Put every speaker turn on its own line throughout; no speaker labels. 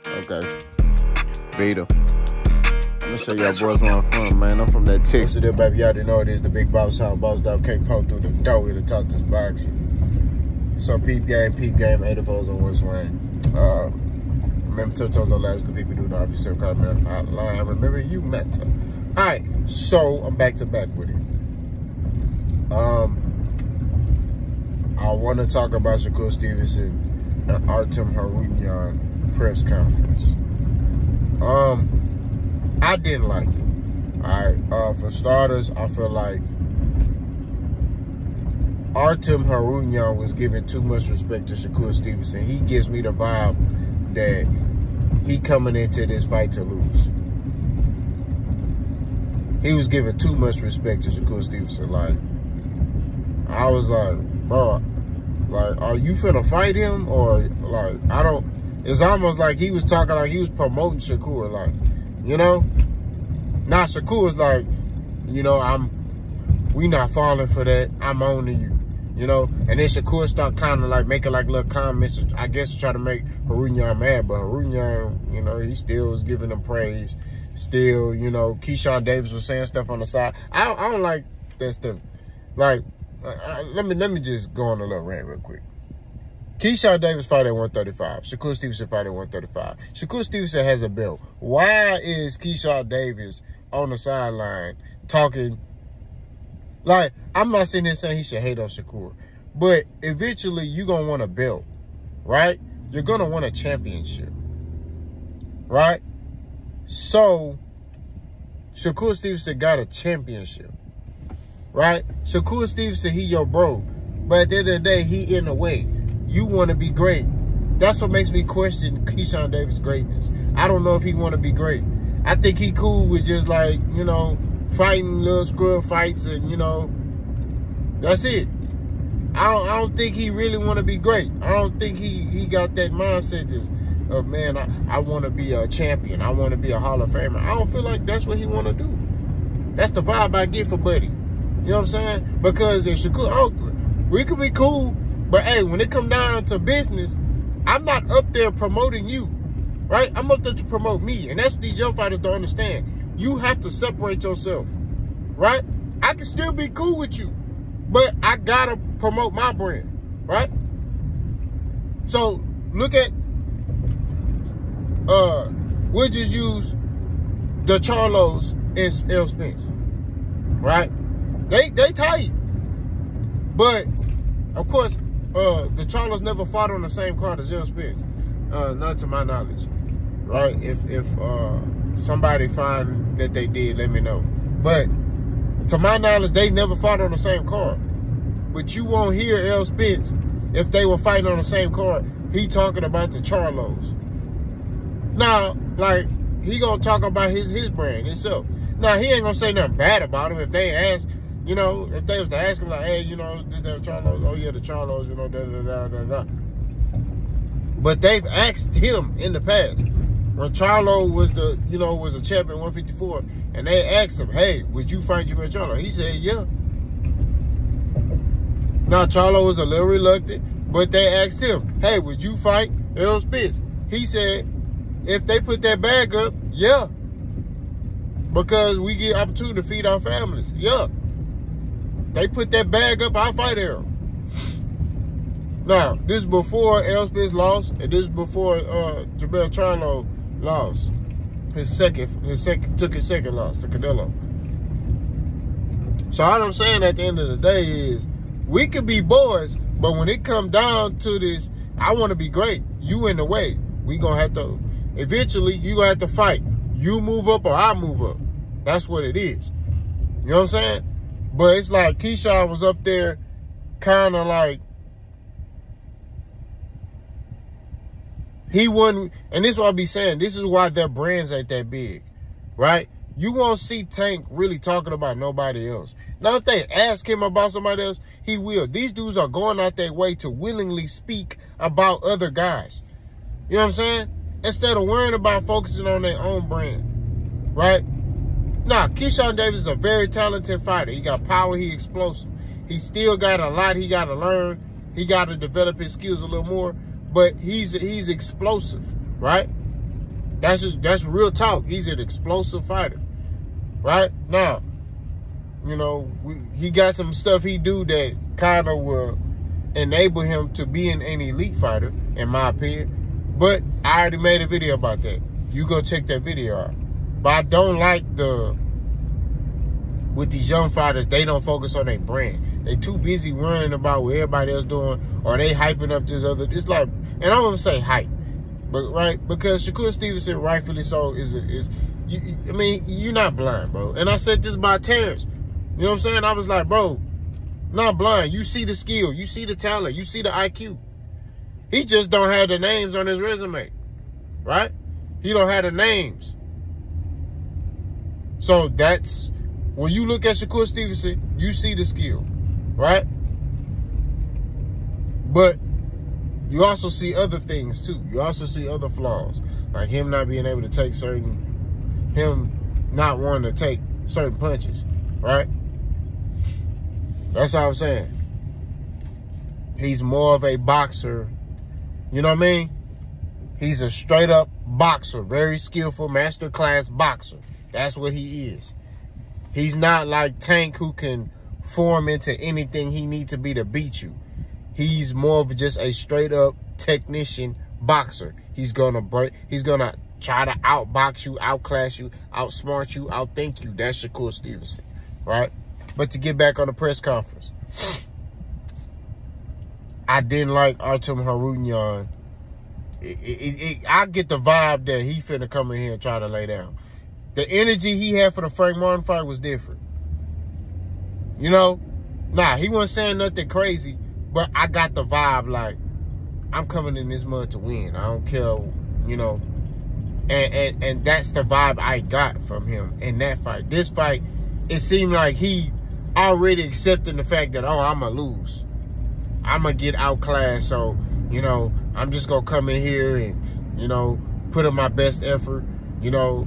Okay. Vita. I'm gonna show y'all boys where I'm from, man. I'm from that Texas. There, baby. Y'all already know it is the big boss house. Boss dog can't poke through the door here to talk this boxing. So peep game, 84s on one swing. Remember Toto's on last good people do the officer called me hotline. Remember you met her. Alright, so I'm back to back with it. I want to talk about Shakur Stevenson and Artem Harutyunyan press conference. I didn't like it. Alright, for starters, I feel like Artem Harutyunyan was giving too much respect to Shakur Stevenson. He gives me the vibe that he coming into this fight to lose. He was giving too much respect to Shakur Stevenson. Like, I was like, bro, like, are you finna fight him? Or, like, I don't, it's almost like he was talking like he was promoting Shakur, like, you know? Now Shakur was like, you know, we not falling for that. I'm owning you, you know? And then Shakur start kind of like making like little comments, I guess to try to make Harutyunyan mad, but Harutyunyan, you know, he still was giving him praise. Still, you know, Keyshawn Davis was saying stuff on the side. I don't like that stuff. Like, let me just go on a little rant real quick. Keyshawn Davis fought at 135. Shakur Stevenson fought at 135. Shakur Stevenson has a belt. Why is Keyshawn Davis on the sideline talking? Like, I'm not sitting there saying he should hate on Shakur, but eventually you're going to want a belt, right? You're going to want a championship, right? So, Shakur Stevenson got a championship, right? Shakur Stevenson, he your bro. But at the end of the day, he in the way. You want to be great. That's what makes me question Keyshawn Davis' greatness. I don't know if he want to be great. I think he cool with just like, you know, fighting little scrub fights and, you know, that's it. I don't think he really want to be great. I don't think he got that mindset of, man, I want to be a champion. I want to be a Hall of Famer. I don't feel like that's what he want to do. That's the vibe I get for Buddy. You know what I'm saying? Because if Shakur, we could be cool, but hey, when it come down to business, I'm not up there promoting you, right? I'm up there to promote me. And that's what these young fighters don't understand. You have to separate yourself, right? I can still be cool with you, but I gotta promote my brand, right? So look at, we'll just use the Charlos and L. Spence, right? They tight. But, of course, the Charlos never fought on the same card as L. Spence. Not to my knowledge, right? If somebody find that they did, let me know. But, to my knowledge, they never fought on the same card. But you won't hear L. Spence, if they were fighting on the same card, he talking about the Charlos. Now, like, he gonna talk about his brand himself. Now, he ain't gonna say nothing bad about him if they ask, you know, if they was to ask him like, hey, you know, this that Charlos, oh yeah, the Charlos, you know, da. But they've asked him in the past. When Charlo was the, you know, was a champion 154, and they asked him, hey, would you fight Jermell Charlo? He said, yeah. Now, Charlo was a little reluctant, but they asked him, hey, would you fight L. Spence? He said, if they put that bag up, yeah. Because we get opportunity to feed our families. Yeah. They put that bag up, I'll fight Errol. Now, this is before L. Spence lost, and this is before Jermell Charlo lost. Took his second loss to Canelo. So all I'm saying at the end of the day is, we could be boys, but when it come down to this, I want to be great. You in the way. We gonna have to, eventually, you gonna have to fight. You move up or I move up. That's what it is. You know what I'm saying? But it's like Keyshawn was up there kind of like, he wouldn't, and this is what I be saying, this is why their brands ain't that big, right? You won't see Tank really talking about nobody else. Now, if they ask him about somebody else, he will. These dudes are going out their way to willingly speak about other guys. You know what I'm saying? Instead of worrying about focusing on their own brand, right? Now, Keyshawn Davis is a very talented fighter. He got power. He explosive. He still got a lot he got to learn. He got to develop his skills a little more. But he's explosive, right? That's real talk. He's an explosive fighter, right? Now, you know, he got some stuff he do that kind of will enable him to be an elite fighter, in my opinion. But I already made a video about that. You go check that video out. But I don't like with these young fighters, they don't focus on their brand. They too busy worrying about what everybody else doing, or they hyping up this other. It's like, and I'm gonna say hype, but right, because Shakur Stevenson, rightfully so, I mean, you're not blind, bro. And I said this about Terrence. You know what I'm saying? I was like, bro, not blind. You see the skill, you see the talent, you see the IQ. He just don't have the names on his resume, right? He don't have the names. So that's, when you look at Shakur Stevenson, you see the skill, right? But you also see other things too. You also see other flaws, like him not being able to take him not wanting to take certain punches, right? That's all I'm saying. He's more of a boxer, you know what I mean? He's a straight up boxer, very skillful, masterclass boxer. That's what he is. He's not like Tank, who can form into anything he needs to be to beat you. He's more of just a straight up technician boxer. He's gonna try to outbox you, outclass you, outsmart you, outthink you. That's Shakur Stevenson, right? But to get back on the press conference, I didn't like Artem Harutyunyan. I get the vibe that he finna come in here and try to lay down. The energy he had for the Frank Martin fight was different. You know? Nah, he wasn't saying nothing crazy, but I got the vibe like, I'm coming in this mud to win. I don't care, you know. And that's the vibe I got from him in that fight. This fight, it seemed like he already accepting the fact that, oh, I'm going to lose. I'm going to get outclassed. So, you know, I'm just going to come in here and, you know, put in my best effort, you know.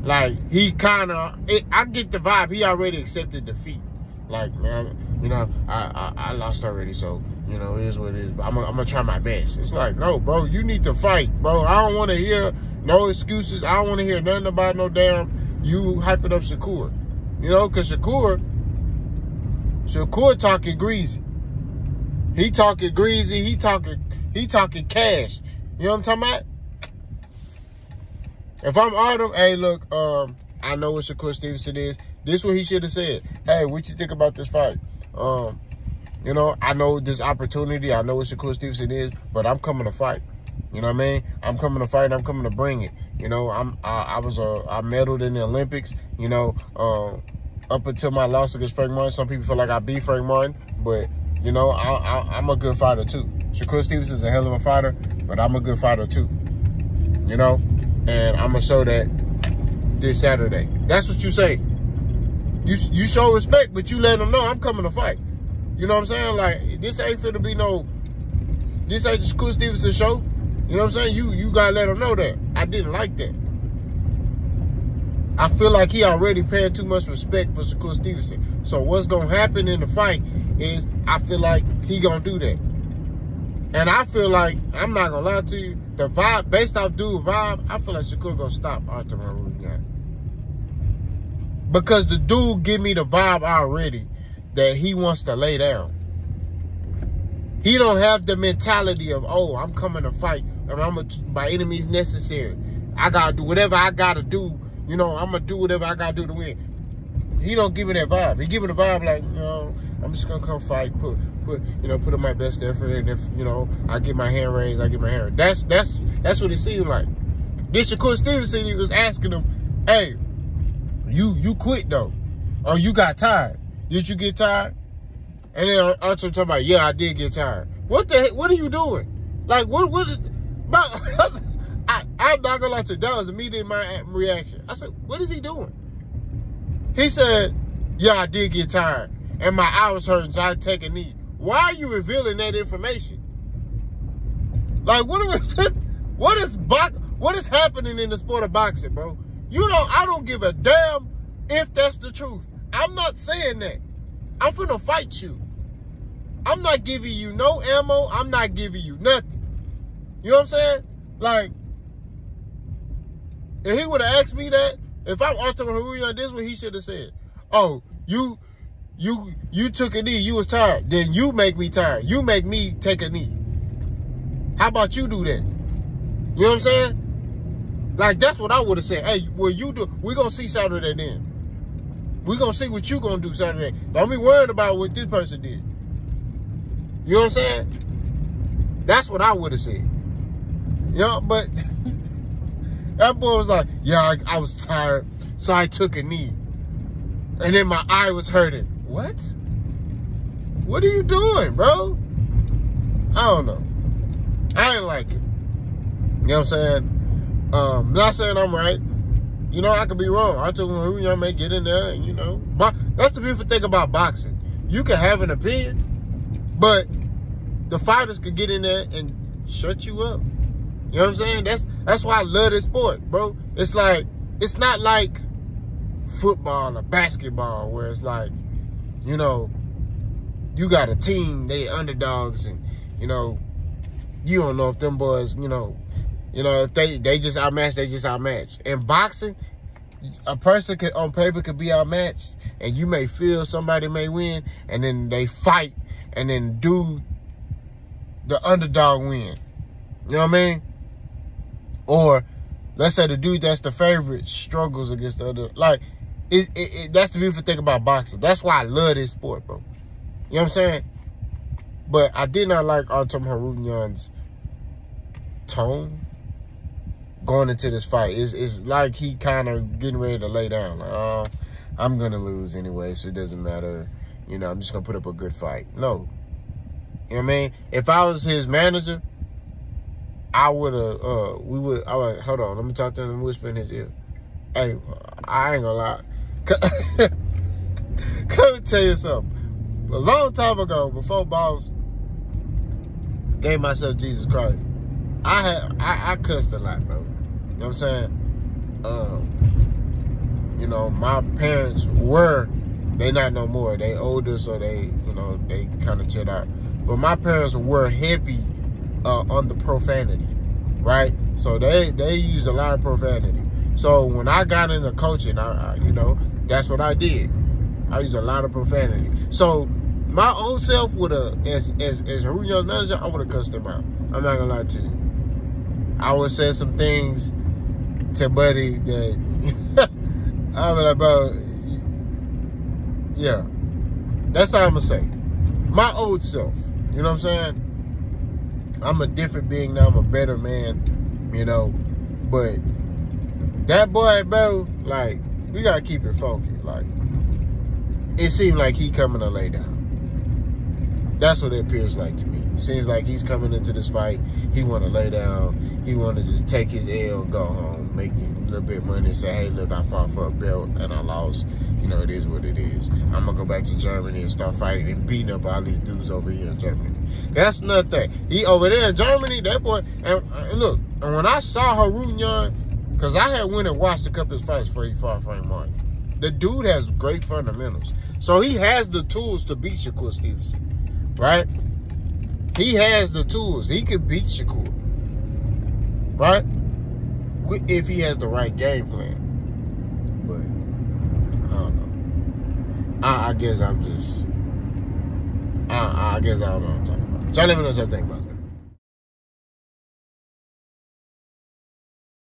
Like, he kind of, I get the vibe, he already accepted defeat. Like, man, you know, I lost already, so, you know, it is what it is. But I'm going to try my best. It's like, no, bro, you need to fight, bro. I don't want to hear no excuses. I don't want to hear nothing about no damn you hyping up Shakur. You know, because Shakur talking greasy. He talking greasy. He talking cash. You know what I'm talking about? If I'm Artem, hey, look, I know what Shakur Stevenson is. This is what he should have said. Hey, what you think about this fight? You know, I know this opportunity. I know what Shakur Stevenson is, but I'm coming to fight. You know what I mean? I'm coming to fight. I'm coming to bring it. You know, I medaled in the Olympics. You know, up until my loss against Frank Martin, some people feel like I beat Frank Martin, but you know, I'm a good fighter too. Shakur Stevenson's a hell of a fighter, but I'm a good fighter too. You know, and I'm gonna show that this Saturday. That's what you say. You show respect, but you let them know I'm coming to fight. You know what I'm saying? Like, this ain't finna be this ain't the Shakur Stevenson show. You know what I'm saying? You gotta let them know that. I didn't like that. I feel like he already paying too much respect for Shakur Stevenson. So what's gonna happen in the fight is, I feel like he gonna do that. And I feel like, I'm not gonna lie to you, the vibe, based off dude vibe, I feel like Shakur gonna stop Artem Harutyunyan. Because the dude give me the vibe already that he wants to lay down. He don't have the mentality of, oh, I'm coming to fight, and I'm gonna, by any means necessary, I gotta do whatever I gotta do. You know, I'm gonna do whatever I gotta do to win. He don't give me that vibe. He give me the vibe like, you know, I'm just gonna come fight, put in my best effort, and if, you know, I get my hand raised, I get my hand raised. That's what it seemed like. This Shakur Stevenson, he was asking him, hey, you quit though, or you got tired? Did you get tired? And then Artem talking about, yeah, I did get tired. What the heck? What are you doing? Like, what is? I'm not gonna lie to you. That was immediately my reaction. I said, what is he doing? He said, yeah, I did get tired, and my eye was hurting, so I had to take a knee. Why are you revealing that information? Like, what is happening in the sport of boxing, bro? I don't give a damn if that's the truth. I'm not saying that. I'm finna fight you. I'm not giving you no ammo. I'm not giving you nothing. You know what I'm saying? Like, if he would have asked me that, if I'm Artem Harutyunyan, this is what he should have said. Oh, you took a knee. You was tired. Then you make me tired. You make me take a knee. How about you do that? You know what I'm saying? Like, that's what I would have said. Hey, well, you do. We're going to see Saturday then. We're going to see what you going to do Saturday. Don't be worried about what this person did. You know what I'm saying? That's what I would have said. You know, but that boy was like, yeah, I was tired, so I took a knee. And then my eye was hurting. What? What are you doing, bro? I don't know. I ain't like it. You know what I'm saying? Not saying I'm right. You know, I could be wrong. I told him Harutyunyan may get in there, and, you know. But that's the beautiful thing about boxing. You can have an opinion, but the fighters could get in there and shut you up. You know what I'm saying? That's why I love this sport, bro. It's like, it's not like football or basketball where it's like, you know, you got a team, they underdogs, and, you know, you don't know if them boys, you know, if they just outmatched, they just outmatched. In boxing, a person could, on paper, could be outmatched, and you may feel somebody may win, and then they fight, and then the underdog win. You know what I mean? Or let's say the dude that's the favorite struggles against the other. Like, that's the beautiful thing about boxing. That's why I love this sport, bro. You know what I'm saying? But I did not like Artem Harutyunyan's tone going into this fight. It's like he kind of getting ready to lay down. Like, oh, I'm going to lose anyway, so it doesn't matter. You know, I'm just going to put up a good fight. No. You know what I mean? If I was his manager, I would have, hold on, let me talk to him and whisper in his ear. Hey, I ain't gonna lie. Let me tell you something. A long time ago, before Boss gave myself Jesus Christ, I cussed a lot, bro. You know what I'm saying? You know, my parents they not no more. They older, so they, you know, they kind of chilled out. But my parents were heavy on the profanity, right? So they used a lot of profanity. So when I got into coaching, you know, that's what I did. I used a lot of profanity. So my old self would have, as Harutyunyan's manager, I would have cussed him out. I'm not gonna lie to you. I would say some things to Buddy that I was like, bro, yeah. That's how I'm gonna say. My old self. You know what I'm saying? I'm a different being now. I'm a better man, you know. But that boy, bro, like, we gotta keep it funky. Like, it seemed like he coming to lay down. That's what it appears like to me. It seems like he's coming into this fight. He want to lay down. He want to just take his L, go home, make a little bit of money, and say, hey, look, I fought for a belt and I lost. You know, it is what it is. I'm going to go back to Germany and start fighting and beating up all these dudes over here in Germany. That's another thing. He over there in Germany, that boy, and look, and when I saw Harutyunyan, because I had went and watched a couple of his fights before he fought Frank Martin. The dude has great fundamentals. So he has the tools to beat Shakur Stevenson, right? He has the tools. He could beat Shakur, right? If he has the right game plan. But, I don't know. I guess I'm just, I guess I don't know what I'm talking about. Y'all let me know what y'all think about it.